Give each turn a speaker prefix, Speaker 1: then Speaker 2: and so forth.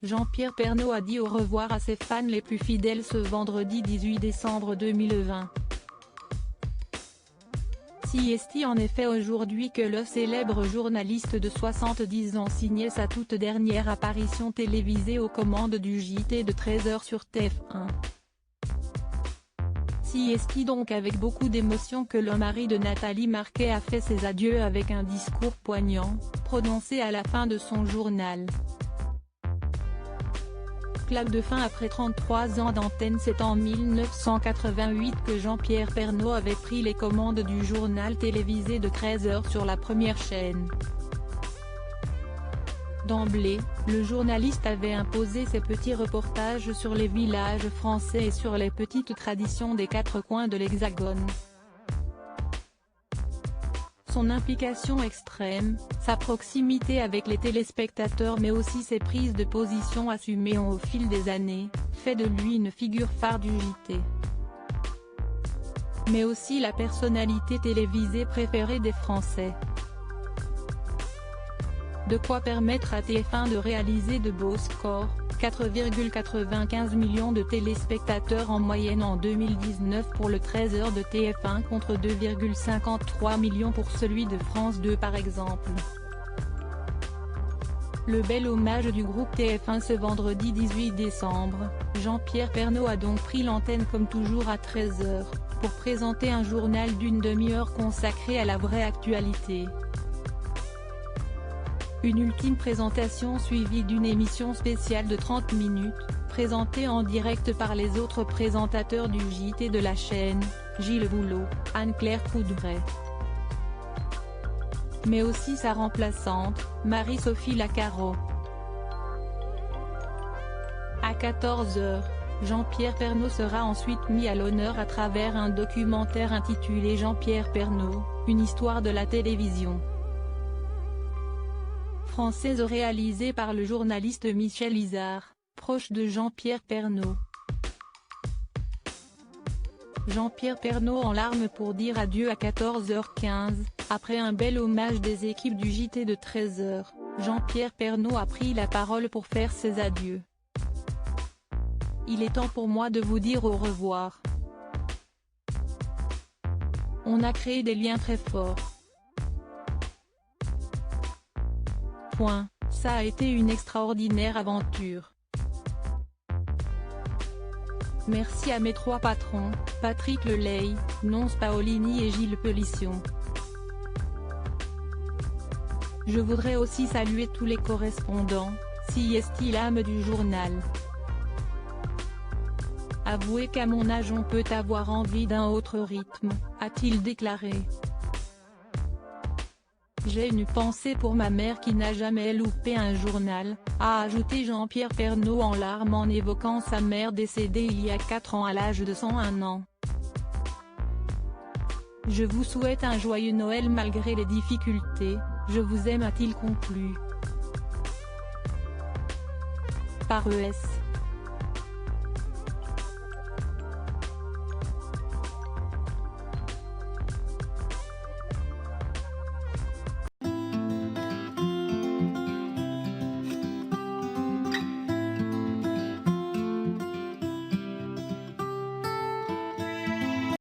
Speaker 1: Jean-Pierre Pernaut a dit au revoir à ses fans les plus fidèles ce vendredi 18 décembre 2020. C'est en effet aujourd'hui que le célèbre journaliste de 70 ans signait sa toute dernière apparition télévisée aux commandes du JT de 13h sur TF1. C'est donc avec beaucoup d'émotion que le mari de Nathalie Marquet a fait ses adieux avec un discours poignant, prononcé à la fin de son journal. Claque de fin après 33 ans d'antenne. C'est en 1988 que Jean-Pierre Pernaut avait pris les commandes du journal télévisé de 13h sur la première chaîne. D'emblée, le journaliste avait imposé ses petits reportages sur les villages français et sur les petites traditions des quatre coins de l'Hexagone. Son implication extrême, sa proximité avec les téléspectateurs mais aussi ses prises de position assumées au fil des années, fait de lui une figure phare du JT. Mais aussi la personnalité télévisée préférée des Français. De quoi permettre à TF1 de réaliser de beaux scores, 4,95 millions de téléspectateurs en moyenne en 2019 pour le 13h de TF1 contre 2,53 millions pour celui de France 2 par exemple. Le bel hommage du groupe TF1 ce vendredi 18 décembre, Jean-Pierre Pernaut a donc pris l'antenne comme toujours à 13h, pour présenter un journal d'une demi-heure consacré à la vraie actualité. Une ultime présentation suivie d'une émission spéciale de 30 minutes, présentée en direct par les autres présentateurs du JT de la chaîne, Gilles Boulot, Anne-Claire Coudray. Mais aussi sa remplaçante, Marie-Sophie Lacaro. À 14h, Jean-Pierre Pernaut sera ensuite mis à l'honneur à travers un documentaire intitulé Jean-Pierre Pernaut, une histoire de la télévision française réalisée par le journaliste Michel Izard, proche de Jean-Pierre Pernaut. Jean-Pierre Pernaut en larmes pour dire adieu à 14h15, après un bel hommage des équipes du JT de 13h, Jean-Pierre Pernaut a pris la parole pour faire ses adieux. Il est temps pour moi de vous dire au revoir. On a créé des liens très forts. Ça a été une extraordinaire aventure. Merci à mes trois patrons, Patrick Lelay, Nonce Paolini et Gilles Pelisson. Je voudrais aussi saluer tous les correspondants, l'âme du journal. Avouez qu'à mon âge on peut avoir envie d'un autre rythme, a-t-il déclaré. J'ai une pensée pour ma mère qui n'a jamais loupé un journal, a ajouté Jean-Pierre Pernaut en larmes en évoquant sa mère décédée il y a 4 ans à l'âge de 101 ans. Je vous souhaite un joyeux Noël malgré les difficultés, je vous aime, a-t-il conclu. Par ES.